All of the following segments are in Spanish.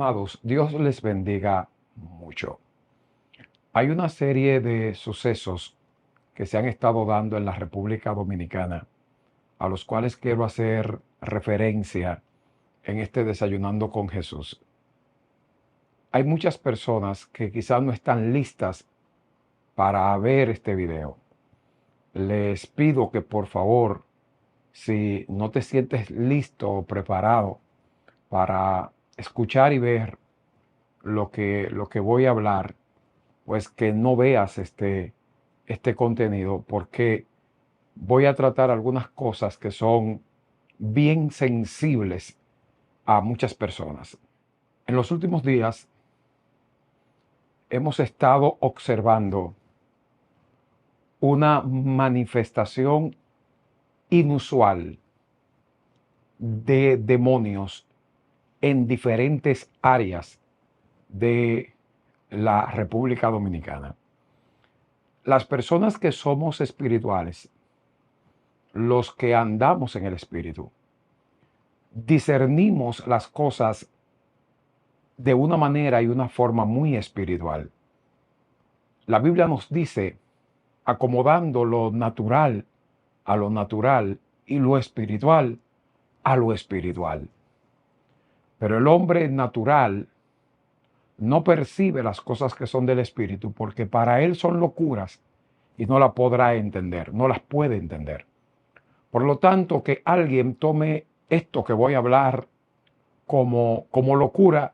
amados, Dios les bendiga mucho. Hay una serie de sucesos que se han estado dando en la República Dominicana, a los cuales quiero hacer referencia en este Desayunando con Jesús. Hay muchas personas que quizás no están listas para ver este video. Les pido que por favor, si no te sientes listo o preparado para escuchar y ver lo que voy a hablar, pues que no veas este contenido, porque voy a tratar algunas cosas que son bien sensibles a muchas personas. En los últimos días hemos estado observando una manifestación inusual de demonios en diferentes áreas de la República Dominicana. Las personas que somos espirituales, los que andamos en el espíritu, discernimos las cosas de una manera y una forma muy espiritual. La Biblia nos dice, acomodando lo natural a lo natural y lo espiritual a lo espiritual. Pero el hombre natural no percibe las cosas que son del espíritu porque para él son locuras y no las podrá entender, no las puede entender. Por lo tanto, que alguien tome esto que voy a hablar como locura,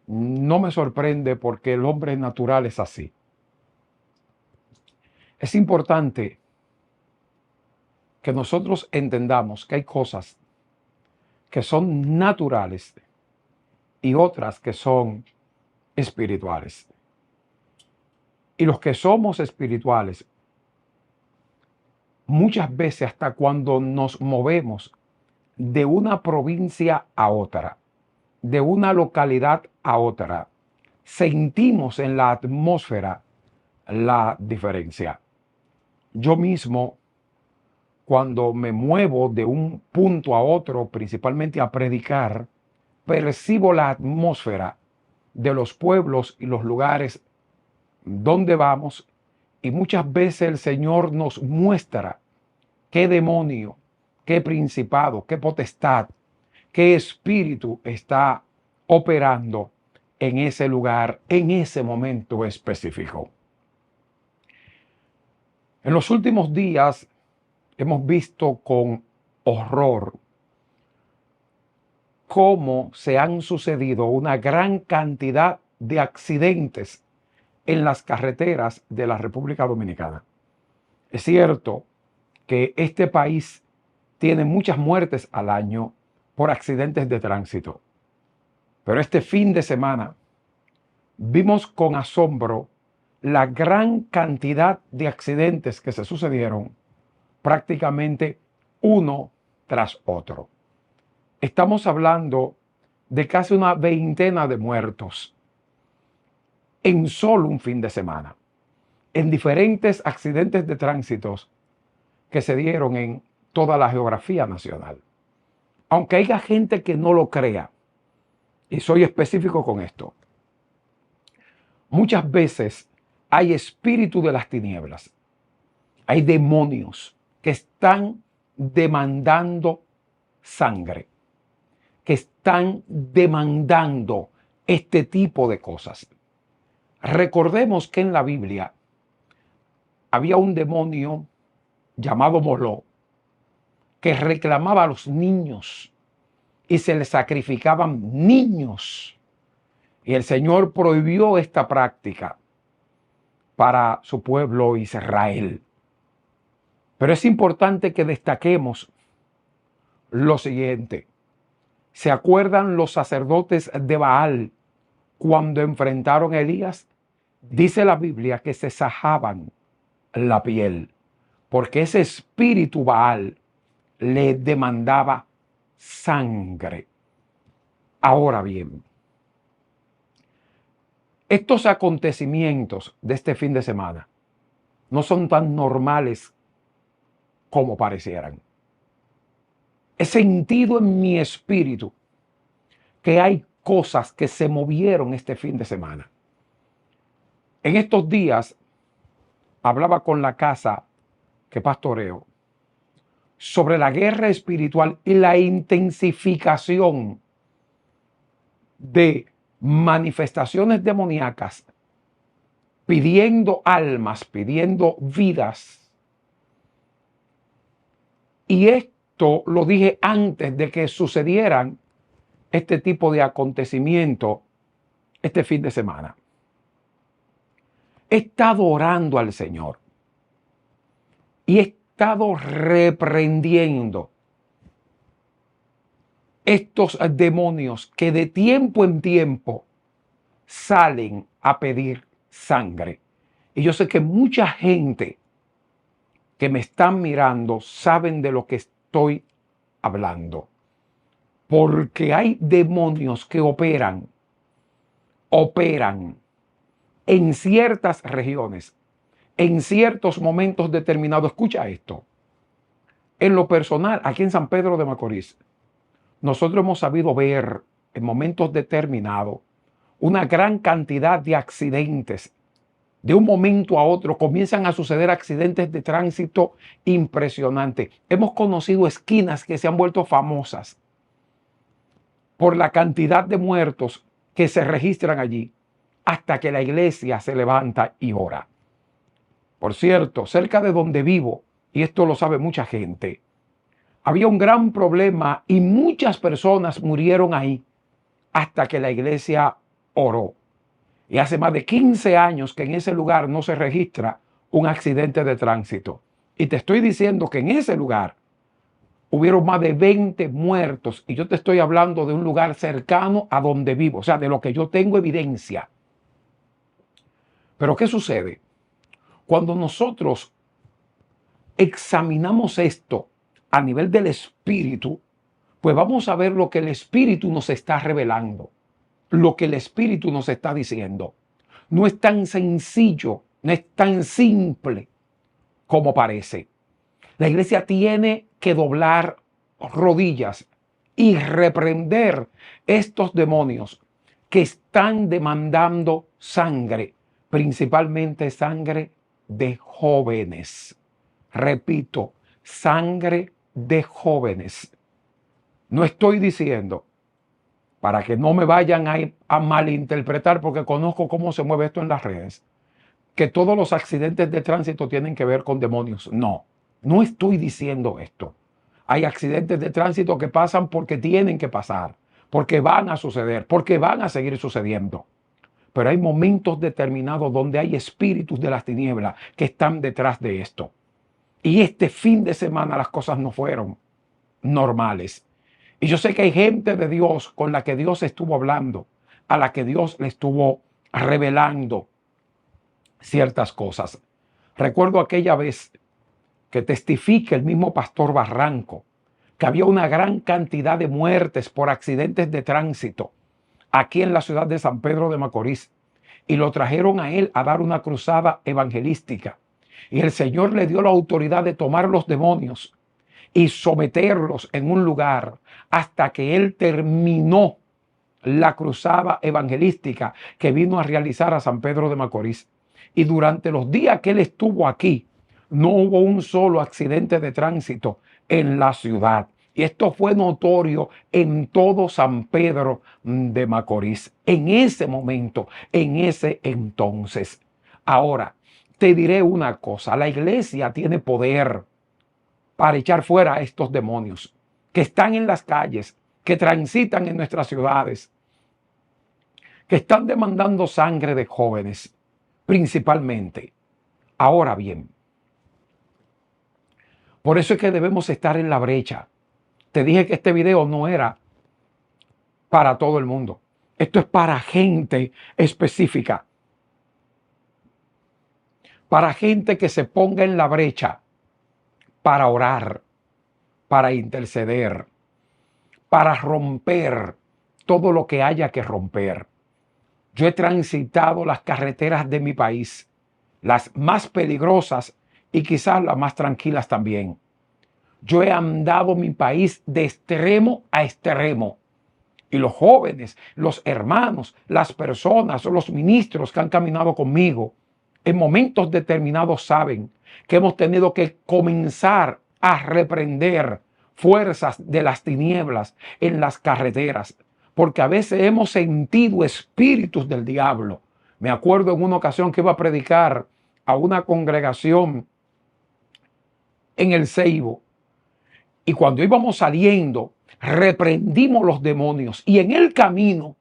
no me sorprende porque el hombre natural es así. Es importante que nosotros entendamos que hay cosas que son naturales y otras que son espirituales. Y los que somos espirituales, muchas veces hasta cuando nos movemos de una provincia a otra, de una localidad a otra, sentimos en la atmósfera la diferencia. Yo mismo, cuando me muevo de un punto a otro, principalmente a predicar, percibo la atmósfera de los pueblos y los lugares donde vamos, y muchas veces el Señor nos muestra qué demonio, qué principado, qué potestad, qué espíritu está operando en ese lugar, en ese momento específico. En los últimos días hemos visto con horror cómo se han sucedido una gran cantidad de accidentes en las carreteras de la República Dominicana. Es cierto que este país tiene muchas muertes al año por accidentes de tránsito, pero este fin de semana vimos con asombro la gran cantidad de accidentes que se sucedieron prácticamente uno tras otro. Estamos hablando de casi una veintena de muertos en solo un fin de semana, en diferentes accidentes de tránsito que se dieron en toda la geografía nacional. Aunque haya gente que no lo crea, y soy específico con esto, muchas veces hay espíritu de las tinieblas, hay demonios que están demandando sangre, que están demandando este tipo de cosas. Recordemos que en la Biblia había un demonio llamado Moló que reclamaba a los niños y se les sacrificaban niños. Y el Señor prohibió esta práctica para su pueblo Israel. Pero es importante que destaquemos lo siguiente. ¿Se acuerdan los sacerdotes de Baal cuando enfrentaron a Elías? Dice la Biblia que se sajaban la piel, porque ese espíritu Baal le demandaba sangre. Ahora bien, estos acontecimientos de este fin de semana no son tan normales como parecieran. He sentido en mi espíritu que hay cosas que se movieron este fin de semana. En estos días hablaba con la casa que pastoreo sobre la guerra espiritual y la intensificación de manifestaciones demoníacas pidiendo almas, pidiendo vidas. Y esto lo dije antes de que sucedieran este tipo de acontecimiento este fin de semana. He estado orando al Señor y he estado reprendiendo estos demonios que de tiempo en tiempo salen a pedir sangre. Y yo sé que mucha gente que me están mirando saben de lo que estoy hablando. Porque hay demonios que operan en ciertas regiones, en ciertos momentos determinados. Escucha esto. En lo personal, aquí en San Pedro de Macorís, nosotros hemos sabido ver en momentos determinados una gran cantidad de accidentes. De un momento a otro comienzan a suceder accidentes de tránsito impresionantes. Hemos conocido esquinas que se han vuelto famosas por la cantidad de muertos que se registran allí, hasta que la iglesia se levanta y ora. Por cierto, cerca de donde vivo, y esto lo sabe mucha gente, había un gran problema y muchas personas murieron ahí hasta que la iglesia oró. Y hace más de 15 años que en ese lugar no se registra un accidente de tránsito. Y te estoy diciendo que en ese lugar hubieron más de 20 muertos. Y yo te estoy hablando de un lugar cercano a donde vivo, o sea, de lo que yo tengo evidencia. Pero ¿qué sucede? Cuando nosotros examinamos esto a nivel del espíritu, pues vamos a ver lo que el espíritu nos está revelando, lo que el espíritu nos está diciendo. No es tan sencillo, no es tan simple como parece. La iglesia tiene que doblar rodillas y reprender estos demonios que están demandando sangre, principalmente sangre de jóvenes. Repito, sangre de jóvenes. No estoy diciendo, para que no me vayan a malinterpretar, porque conozco cómo se mueve esto en las redes, que todos los accidentes de tránsito tienen que ver con demonios. No, no estoy diciendo esto. Hay accidentes de tránsito que pasan porque tienen que pasar, porque van a suceder, porque van a seguir sucediendo. Pero hay momentos determinados donde hay espíritus de las tinieblas que están detrás de esto. Y este fin de semana las cosas no fueron normales. Y yo sé que hay gente de Dios con la que Dios estuvo hablando, a la que Dios le estuvo revelando ciertas cosas. Recuerdo aquella vez que testifica el mismo pastor Barranco que había una gran cantidad de muertes por accidentes de tránsito aquí en la ciudad de San Pedro de Macorís, y lo trajeron a él a dar una cruzada evangelística. Y el Señor le dio la autoridad de tomar los demonios y someterlos en un lugar hasta que él terminó la cruzada evangelística que vino a realizar a San Pedro de Macorís. Y durante los días que él estuvo aquí, no hubo un solo accidente de tránsito en la ciudad. Y esto fue notorio en todo San Pedro de Macorís, en ese momento, en ese entonces. Ahora, te diré una cosa, la iglesia tiene poder para echar fuera a estos demonios que están en las calles, que transitan en nuestras ciudades, que están demandando sangre de jóvenes, principalmente. Ahora bien, por eso es que debemos estar en la brecha. Te dije que este video no era para todo el mundo. Esto es para gente específica. Para gente que se ponga en la brecha para orar, para interceder, para romper todo lo que haya que romper. Yo he transitado las carreteras de mi país, las más peligrosas y quizás las más tranquilas también. Yo he andado mi país de extremo a extremo Y los jóvenes, los hermanos, las personas, los ministros que han caminado conmigo, en momentos determinados saben que hemos tenido que comenzar a reprender fuerzas de las tinieblas en las carreteras, porque a veces hemos sentido espíritus del diablo. Me acuerdo en una ocasión que iba a predicar a una congregación en el Ceibo, y cuando íbamos saliendo, reprendimos los demonios, y en el camino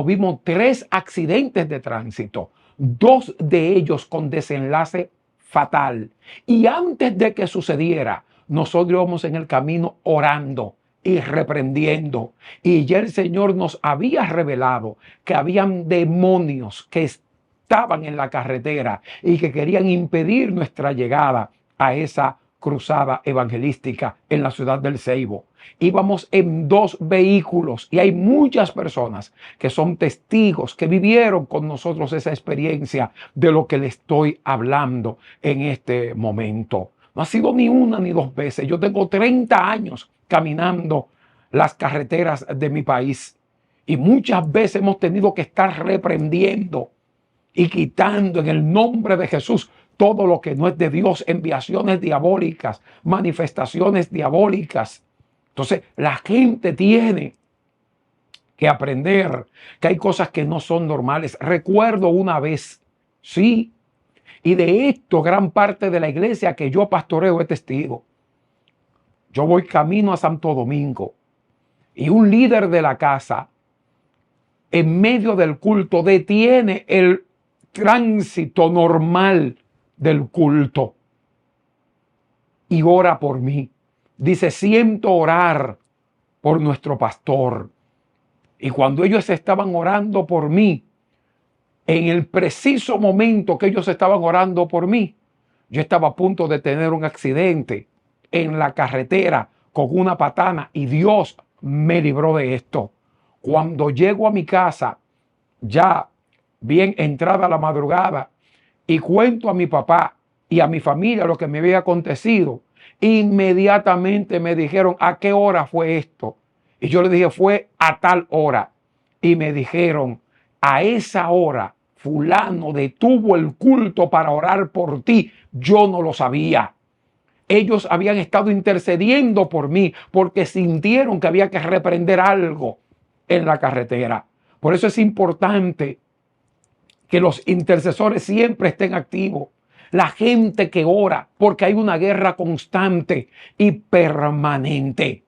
vimos 3 accidentes de tránsito, 2 de ellos con desenlace fatal. Y antes de que sucediera, nosotros íbamos en el camino orando y reprendiendo. Y ya el Señor nos había revelado que habían demonios que estaban en la carretera y que querían impedir nuestra llegada a esa cruzada evangelística en la ciudad del Ceibo. Íbamos en 2 vehículos y hay muchas personas que son testigos, que vivieron con nosotros esa experiencia de lo que le estoy hablando en este momento. No ha sido ni una ni 2 veces. Yo tengo 30 años caminando las carreteras de mi país y muchas veces hemos tenido que estar reprendiendo y quitando en el nombre de Jesús todo lo que no es de Dios, enviaciones diabólicas, manifestaciones diabólicas. Entonces, la gente tiene que aprender que hay cosas que no son normales. Recuerdo una vez, sí, y de esto gran parte de la iglesia que yo pastoreo es testigo. Yo voy camino a Santo Domingo y un líder de la casa, en medio del culto, detiene el tránsito normal del culto y ora por mí. Dice, siento orar por nuestro pastor. Y cuando ellos estaban orando por mí, en el preciso momento que ellos estaban orando por mí, yo estaba a punto de tener un accidente en la carretera con una patana y Dios me libró de esto. Cuando llego a mi casa, ya bien entrada la madrugada, y cuento a mi papá y a mi familia lo que me había acontecido, inmediatamente me dijeron, ¿a qué hora fue esto? Y yo le dije, fue a tal hora. Y me dijeron, a esa hora fulano detuvo el culto para orar por ti. Yo no lo sabía. Ellos habían estado intercediendo por mí porque sintieron que había que reprender algo en la carretera. Por eso es importante que los intercesores siempre estén activos. La gente que ora, porque hay una guerra constante y permanente.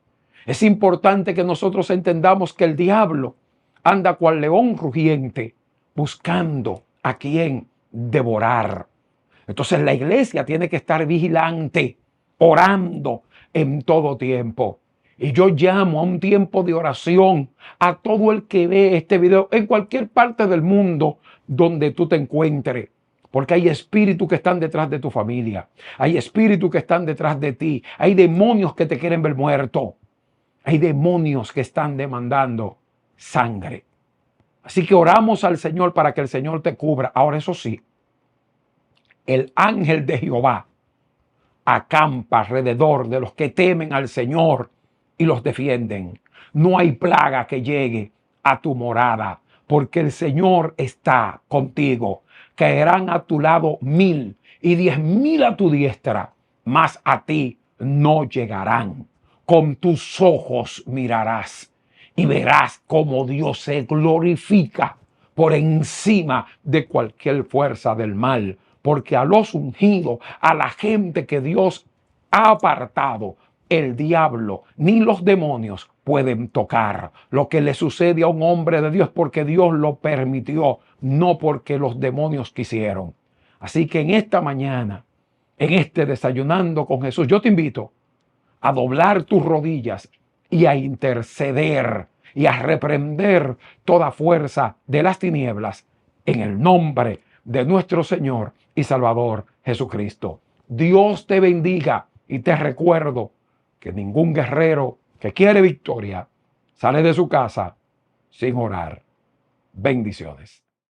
Es importante que nosotros entendamos que el diablo anda cual león rugiente buscando a quien devorar. Entonces la iglesia tiene que estar vigilante, orando en todo tiempo. Y yo llamo a un tiempo de oración a todo el que ve este video en cualquier parte del mundo donde tú te encuentres. Porque hay espíritus que están detrás de tu familia. Hay espíritus que están detrás de ti. Hay demonios que te quieren ver muerto. Hay demonios que están demandando sangre. Así que oramos al Señor para que el Señor te cubra. Ahora, eso sí, el ángel de Jehová acampa alrededor de los que temen al Señor y los defienden. No hay plaga que llegue a tu morada, porque el Señor está contigo. Caerán a tu lado 1000 y 10.000 a tu diestra, mas a ti no llegarán. Con tus ojos mirarás y verás cómo Dios se glorifica por encima de cualquier fuerza del mal, porque a los ungidos, a la gente que Dios ha apartado, el diablo ni los demonios pueden tocar. Lo que le sucede a un hombre de Dios porque Dios lo permitió, no porque los demonios quisieron. Así que en esta mañana, en este Desayunando con Jesús, yo te invito a doblar tus rodillas y a interceder y a reprender toda fuerza de las tinieblas en el nombre de nuestro Señor y Salvador Jesucristo. Dios te bendiga y te recuerdo que ningún guerrero que quiere victoria sale de su casa sin orar. Bendiciones.